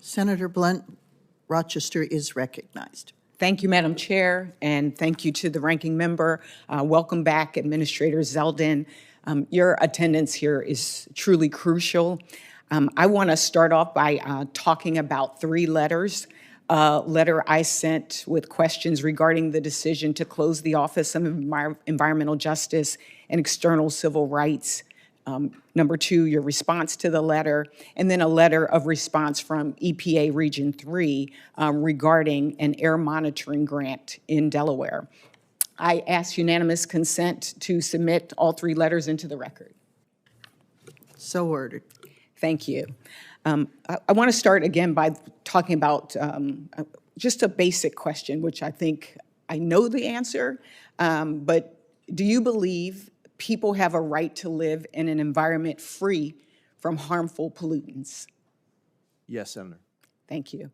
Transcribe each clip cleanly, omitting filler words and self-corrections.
Senator Blunt, Rochester is recognized. Thank you, Madam Chair, and thank you to the ranking member. Welcome back, Administrator Zeldin. Your attendance here is truly crucial. I want to start off by talking about 3 letters. A letter I sent with questions regarding the decision to close the Office of Environmental Justice and External Civil Rights. Number 2, your response to the letter, and then a letter of response from EPA Region 3 regarding an air monitoring grant in Delaware. I ask unanimous consent to submit all 3 letters into the record. So ordered. Thank you. I want to start again by talking about just a basic question, which I think I know the answer, but do you believe people have a right to live in an environment free from harmful pollutants? Yes, Senator. Thank you.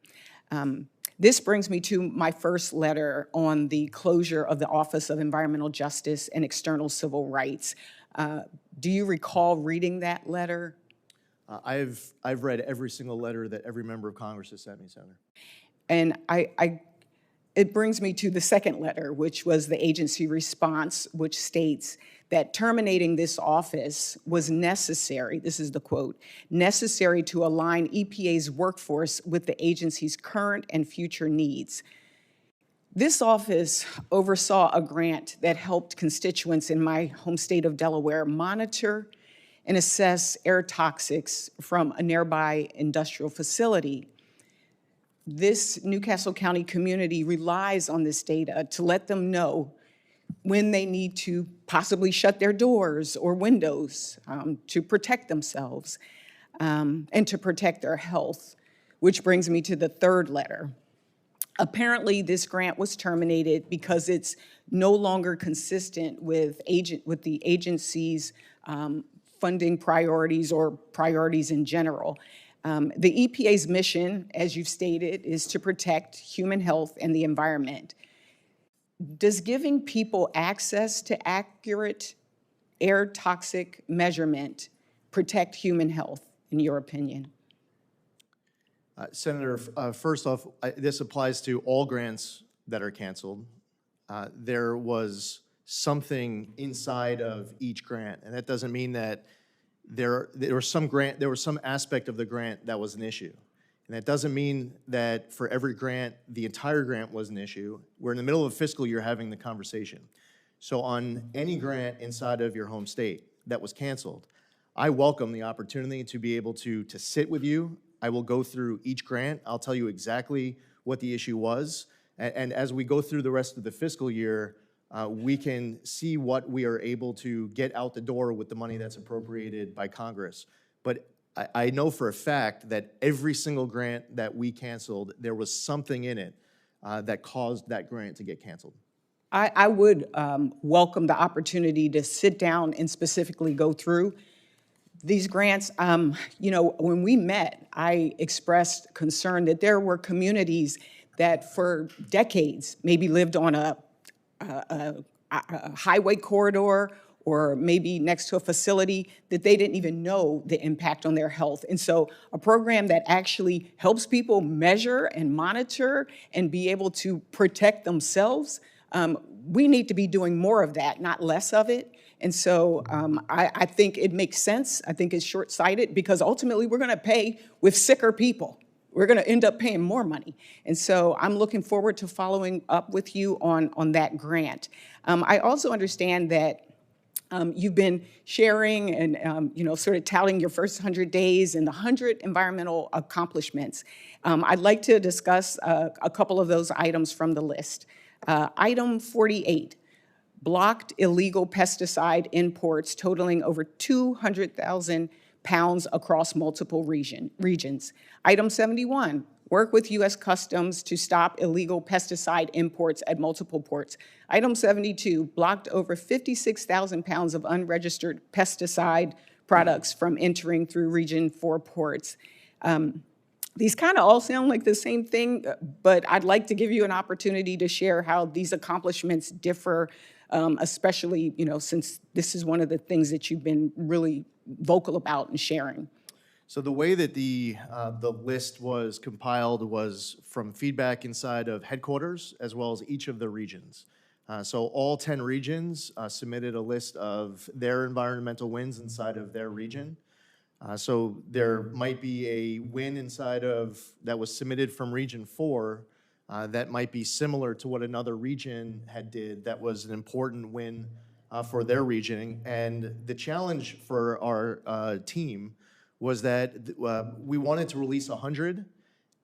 This brings me to my first letter on the closure of the Office of Environmental Justice and External Civil Rights. Do you recall reading that letter? I've read every single letter that every member of Congress has sent me, Senator. And it brings me to the second letter, which was the agency response, which states that terminating this office was necessary, this is the quote, necessary to align EPA's workforce with the agency's current and future needs. This office oversaw a grant that helped constituents in my home state of Delaware monitor and assess air toxics from a nearby industrial facility. This Newcastle County community relies on this data to let them know when they need to possibly shut their doors or windows to protect themselves and to protect their health, which brings me to the third letter. Apparently, this grant was terminated because it's no longer consistent with the agency's funding priorities or priorities in general. The EPA's mission, as you've stated, is to protect human health and the environment. Does giving people access to accurate air toxic measurement protect human health, in your opinion? Senator, first off, this applies to all grants that are canceled. There was something inside of each grant, and that doesn't mean that there was some aspect of the grant that was an issue. And that doesn't mean that for every grant, the entire grant was an issue. We're in the middle of a fiscal year having the conversation. So on any grant inside of your home state that was canceled, I welcome the opportunity to be able to sit with you. I will go through each grant. I'll tell you exactly what the issue was. And as we go through the rest of the fiscal year, we can see what we are able to get out the door with the money that's appropriated by Congress. But I know for a fact that every single grant that we canceled, there was something in it that caused that grant to get canceled. I would welcome the opportunity to sit down and specifically go through these grants. You know, when we met, I expressed concern that there were communities that for decades maybe lived on a highway corridor or maybe next to a facility that they didn't even know the impact on their health. And so a program that actually helps people measure and monitor and be able to protect themselves, we need to be doing more of that, not less of it. And so I think it makes sense. I think it's short-sighted because ultimately we're gonna pay with sicker people. We're gonna end up paying more money. And so I'm looking forward to following up with you on that grant. I also understand that you've been sharing and you know, sort of touting your first 100 days and the 100 environmental accomplishments. I'd like to discuss a couple of those items from the list. Item 48, blocked illegal pesticide imports totaling over 200,000 pounds across multiple regions. Item 71, work with U.S. Customs to stop illegal pesticide imports at multiple ports. Item 72, blocked over 56,000 pounds of unregistered pesticide products from entering through Region 4 ports. These kind of all sound like the same thing, but I'd like to give you an opportunity to share how these accomplishments differ, especially, you know, since this is one of the things that you've been really vocal about and sharing. So the way that the list was compiled was from feedback inside of headquarters as well as each of the regions. So all 10 regions submitted a list of their environmental wins inside of their region. So there might be a win inside of that was submitted from Region 4 that might be similar to what another region had did that was an important win for their region. And the challenge for our team was that we wanted to release 100,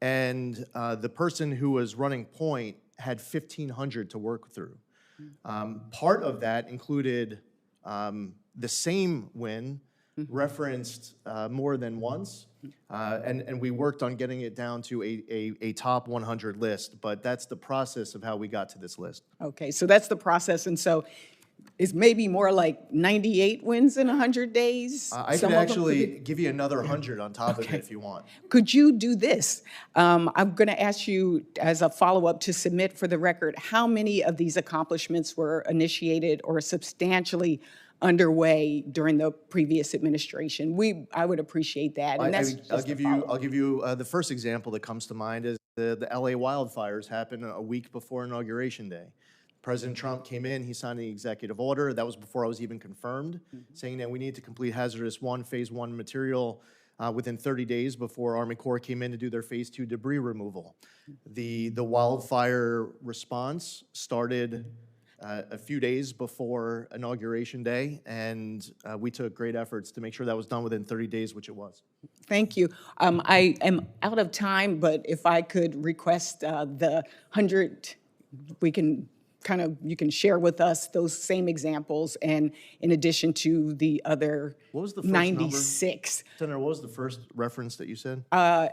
and the person who was running point had 1,500 to work through. Part of that included the same win referenced more than once, and we worked on getting it down to a top 100 list, but that's the process of how we got to this list. Okay, so that's the process, and so it's maybe more like 98 wins in 100 days? I could actually give you another 100 on top of it if you want. Could you do this? I'm going to ask you as a follow-up to submit for the record how many of these accomplishments were initiated or substantially underway during the previous administration. I would appreciate that. And I'll give you the first example that comes to mind is the LA wildfires happened a week before Inauguration Day. President Trump came in, he signed the executive order. That was before I was even confirmed, saying that we need to complete hazardous phase 1 material within 30 days before Army Corps came in to do their phase 2 debris removal. The wildfire response started a few days before Inauguration Day, and we took great efforts to make sure that was done within 30 days, which it was. Thank you. I am out of time, but if I could request the 100, you can share with us those same examples, and in addition to the other what was the first 96. Number? Senator, what was the first reference that you said?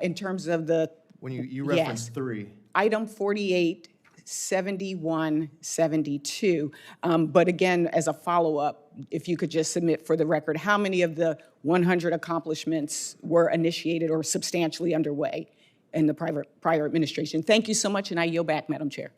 In terms of the... When you referenced yes, 3. Item 48, 71, 72. But again, as a follow-up, if you could just submit for the record, how many of the 100 accomplishments were initiated or substantially underway in the prior administration? Thank you so much, and I yield back, Madam Chair.